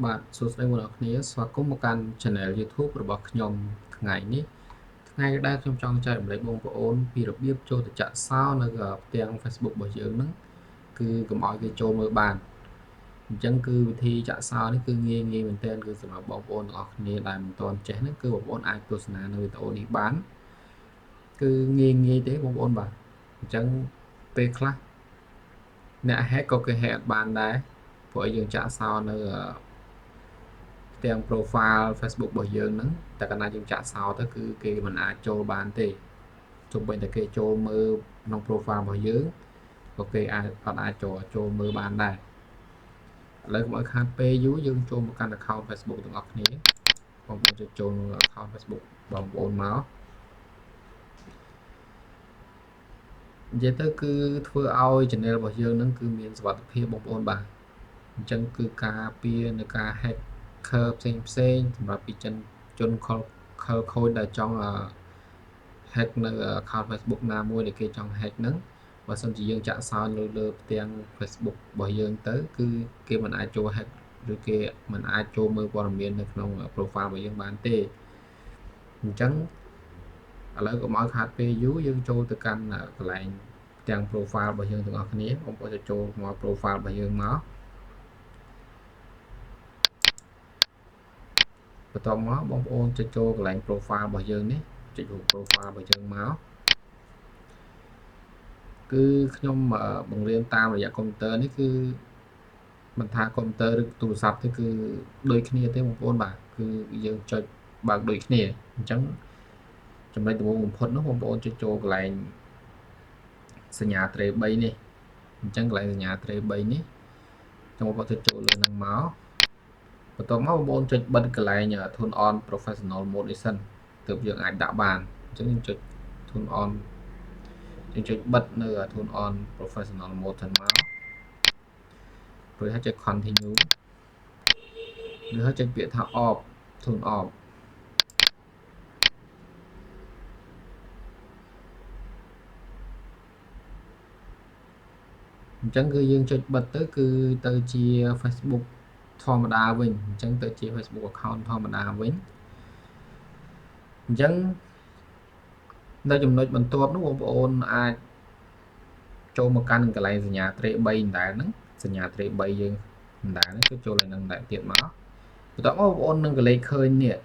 បាទសួស្តីបងប្អូនគ្នាស្វាគមន៍មកកាន់ Channel YouTube របស់ខ្ញុំថ្ងៃនេះថ្ងៃដែលខ្ញុំចង់ចែករំលែកបងប្អូនពីរបៀបចូលទៅចាក់សោនៅផ្ទាំង Facebook របស់យើងហ្នឹងគឺកុំឲ្យគេចូលមើលបានអញ្ចឹងគឺវិធីចាក់សោនេះគឺងាយមែនទែនគឺសម្រាប់បងប្អូនទាំងអស់គ្នាដែលមិនទាន់ចេះហ្នឹងគឺបងប្អូនអាចទស្សនានៅវីដេអូនេះបានគឺងាយទេបងប្អូនបាទអញ្ចឹងពេលខ្លះអ្នក hack ក៏គេ hack បានដែរព្រោះយើងចាក់សោនៅទាំង profile Facebook របស់យើងហ្នឹងតែកាលណាយើងចាក់សោទៅគឺគេមិនអាចចូលបានទេទោះបីតែគេចូលមើលក្នុង profile របស់យើងក៏គេអាចអត់អាចចូលមើលបានដែរឥឡូវកុំឲ្យខាតពេលយូរយើងចូលមកកាន់ account Facebook ទាំងអស់គ្នាបងប្អូនចូល account Facebook បងប្អូនមកនិយាយទៅគឺធ្វើឲ្យ channel របស់យើងហ្នឹងគឺមានសុវត្ថិភាពបងប្អូនបាទអញ្ចឹងគឺការពារនៅការ hack ផ្សេងសម្រាប់ពីជនខលខូចដែលចង់hack នៅ account Facebook ណាមួយដែលគេចង់ hack ហ្នឹងបើសិនជាយើងចាក់សោលើផ្ទាំង Facebook របស់យើងទៅគឺគេមិនអាចចូល hack ឬគេមិនអាចចូលមើលព័ត៌មាននៅក្នុង profile របស់យើងបានទេអញ្ចឹងឥឡូវកុំឲ្យខាតពេលយូរយើងចូលទៅកាន់កន្លែងផ្ទាំង profile របស់យើងទាំងអស់គ្នាបងប្អូនចូលមក profile របស់យើងមកបន្ទាប់មកបងប្អូនចូលកន្លែង profile របស់យើងនេះចុចរូប profile របស់យើងមកគឺខ្ញុំបង្រៀនតាមរយៈកុំព្យូទ័រនេះគឺមិនថាកុំព្យូទ័រឬទូរស័ព្ទទេគឺដូចគ្នាទេបងប្អូនបាទគឺយើងចុចបើកដូចគ្នាអញ្ចឹងចំណុចដំបូងបំផុតនោះបងប្អូនចុចចូលកន្លែងសញ្ញាត្រី3នេះអញ្ចឹងកន្លែងសញ្ញាត្រី3នេះចាំបងប្អូនចុចចូលលើហ្នឹងមកបន្ទាប់មកបងប្អូនចុចបិទកន្លែង Turn on Professional Mode នេះសិនទើបយើងអាចដាក់បានអញ្ចឹងយើងចុច Turn on យើងចុចបិទនៅ Turn on Professional Mode សិនមករួចហើយចុច Continue ឬហើយចុចពាក្យថា Off Turn off អញ្ចឹងគឺយើងចុចបិទទៅគឺទៅជា Facebook ធម្មតាវិញអញ្ចឹងទៅជា Facebook account ធម្មតាវិញអញ្ចឹងនៅចំណុចបន្ទាប់នោះបងប្អូនអាចចូលមកកាន់កន្លែងសញ្ញាត្រី3ដែរហ្នឹងសញ្ញាត្រី3យើងដែរហ្នឹងគឺចូលឲ្យនឹងដែរទៀតមកបន្ទាប់មកបងប្អូននឹងកលេចឃើញនេះ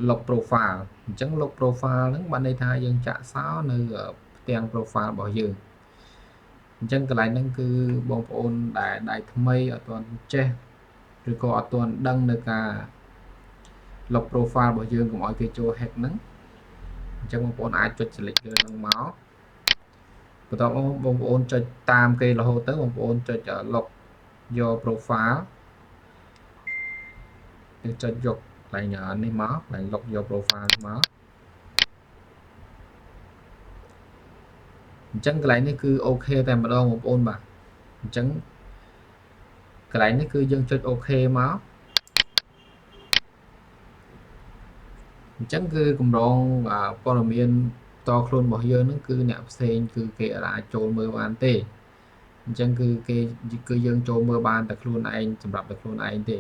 log profile អញ្ចឹង log profile ហ្នឹងបានន័យថាយើងចាក់សោនៅផ្ទាំង profile របស់យើងអញ្ចឹងកន្លែងហ្នឹងគឺបងប្អូនដែលដៃថ្មីអត់ទាន់ចេះឬក៏អត់ទាន់ដឹងនៅការ log profile របស់យើងកុំឲ្យគេចូល hack ហ្នឹងអញ្ចឹងបងប្អូនអាចចុច select លើហ្នឹងមកបន្ទាប់មកបងប្អូនចុចតាមគេរហូតទៅបងប្អូនចុច log your profile យើងចុចយកកន្លែងនេះមកកន្លែង log your profile មកអញ្ចឹងកន្លែងនេះគឺអូខេតែម្ដងបងប្អូនបាទអញ្ចឹងកន្លែងនេះគឺយើងចុចអូខេមកអញ្ចឹងគឺកម្រងព័ត៌មានតខ្លួនរបស់យើងហ្នឹងគឺអ្នកផ្សេងគឺគេអាចចូលមើលបានទេអញ្ចឹងគឺយើងចូលមើលបានតែខ្លួនឯងសម្រាប់តែខ្លួនឯងទេ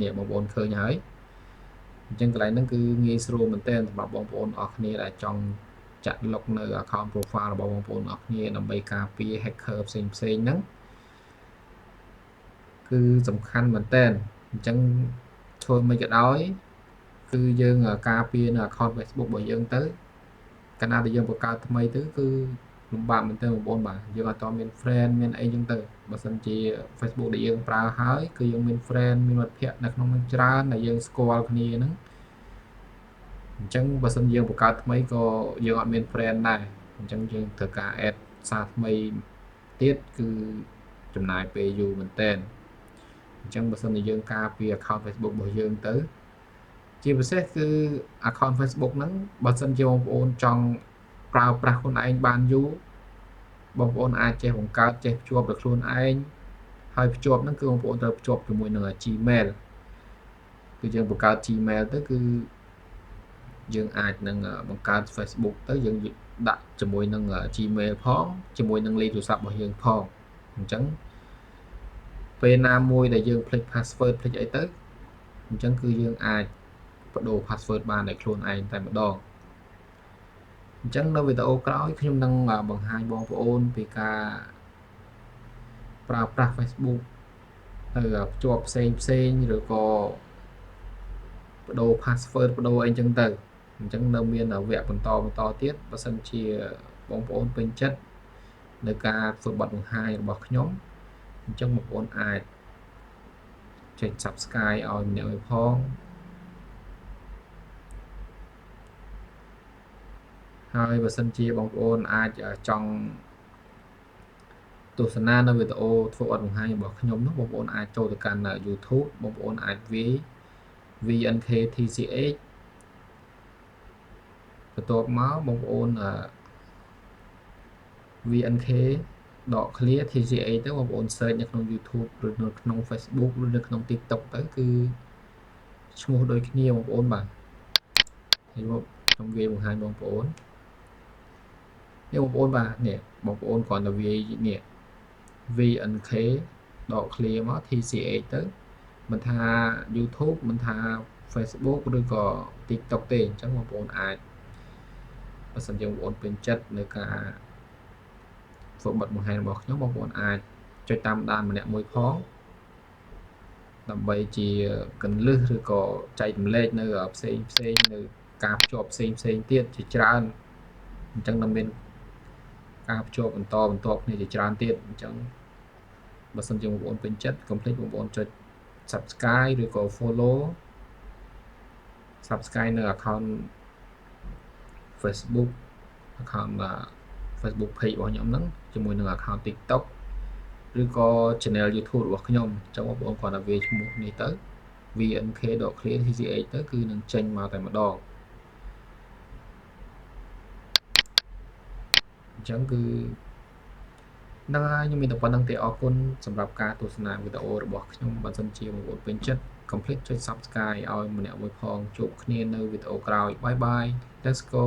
នេះបងប្អូនឃើញហើយអញ្ចឹងកន្លែងហ្នឹងគឺងាយស្រួលមែនទែនសម្រាប់បងប្អូនអស់គ្នាដែលចង់ចាក់ log នៅ account profile របស់បងប្អូនអស់គ្នាដើម្បីការពារ hacker ផ្សេងហ្នឹងគឺសំខាន់មែនទែនអញ្ចឹងធ្វើមិនក៏ដោយគឺយើងការពារនៅ account Facebook របស់យើងទៅកាលណាដែលយើងបង្កើតថ្មីទៅគឺលំបាកមែនទែនបងប្អូនបាទយើងអត់តមាន friend មានអីចឹងទៅបើសិនជា Facebook ដែលយើងប្រើហើយគឺយើងមាន friend មានមិត្តភ័ក្តិនៅក្នុងនឹងច្រើនដែលយើងស្គាល់គ្នាហ្នឹងអញ្ចឹងបើសិនយើងបង្កើតថ្មីក៏យើងអត់មាន friend ដែរអញ្ចឹងយើងត្រូវការ add សារថ្មីទៀតគឺចំណាយពេលយូរមែនទែនអញ្ចឹងបើសិនជាយើងការពារ account Facebook របស់យើងទៅជាពិសេសគឺ account Facebook ហ្នឹងបើសិនជាបងប្អូនចង់ប្រើប្រាស់ខ្លួនឯងបានយូរបងប្អូនអាចចេះបង្កើតចេះភ្ជាប់ដល់ខ្លួនឯងហើយភ្ជាប់ហ្នឹងគឺបងប្អូនត្រូវភ្ជាប់ជាមួយនឹង Gmail គឺយើងបង្កើត Gmail ទៅគឺយើងអាចនឹងបង្កើត Facebook ទៅយើងដាក់ជាមួយនឹង Gmail ផងជាមួយនឹងលេខទូរស័ព្ទរបស់យើងផងអញ្ចឹងពេលណាមួយដែលយើងភ្លេច password ភ្លេចអីទៅ អញ្ចឹងគឺយើងអាចបដូរ password បានដោយខ្លួនឯងតែម្ដងអញ្ចឹងនៅវីដេអូក្រោយខ្ញុំនឹងបង្ហាញបងប្អូនពីការប្រើប្រាស់ Facebook ទៅភ្ជាប់ផ្សេងឬក៏បដូរ password បដូរអីចឹងទៅអញ្ចឹងនៅមានវគ្គបន្តទៀតបើសិនជាបងប្អូនពេញចិត្តនៅការធ្វើបទបង្ហាញរបស់ខ្ញុំអញ្ចឹងបងប្អូនអាចចុច Subscribe ឲ្យម្នាក់ផងហើយបើសិនជាបងប្អូនអាចចង់ទស្សនានៅវីដេអូធ្វើបទបង្ហាញរបស់ខ្ញុំនោះបងប្អូនអាចចូលទៅកាន់ YouTube បងប្អូនអាចវាយ VNKTCH បន្ទាប់មកបងប្អូនVNK ដក clear TCH ទៅបងប្អូន search នៅក្នុង YouTube ឬនៅក្នុង Facebook ឬនៅក្នុង TikTok ទៅគឺឈ្មោះដូចគ្នាបងប្អូនបាទហើយមកខ្ញុំវាយបង្ហាញបងប្អូននេះបងប្អូនបាទនេះបងប្អូនគ្រាន់តែវាយនេះ VNK ដក clear មក TCH ទៅមិនថា YouTube មិនថា Facebook ឬក៏ TikTok ទេអញ្ចឹងបងប្អូនអាចបើសិនជាបងប្អូនពេញចិត្តនៅការធ្វើបទបង្ហាញរបស់ខ្ញុំបងប្អូនអាចចុចតាមដានម្នាក់មួយផងដើម្បីជាកន្លឹះឬក៏ចែករំលែកនៅផ្សេងនៅការភ្ជាប់ផ្សេងទៀតជាច្រើនអញ្ចឹងនៅមានការភ្ជាប់បន្តគ្នាជាច្រើនទៀតអញ្ចឹងបើសិនជាបងប្អូនពេញចិត្តកុំភ្លេចបងប្អូនចុច Subscribe ឬក៏ Follow Subscribe នៅ account Facebook account Facebook page របស់ខ្ញុំហ្នឹងជាមួយនឹង account TikTok ឬក៏ channel YouTube របស់ខ្ញុំអញ្ចឹងបងប្អូនគ្រាន់តែវាយឈ្មោះនេះទៅ VNK.clear TCH ទៅគឺនឹងចេញមកតែម្ដងអញ្ចឹងគឺហ្នឹងហើយខ្ញុំមានតែប៉ុណ្្នឹងទេអរគុណសម្រាប់ការទស្សនាវីដេអូរបស់ខ្ញុំបើសិនជាបងប្អូនពេញចិត្តកុំភ្លេចចុច Subscribe ឲ្យម្នាក់មួយផងជួបគ្នានៅវីដេអូក្រោយបាយបាយ Let's go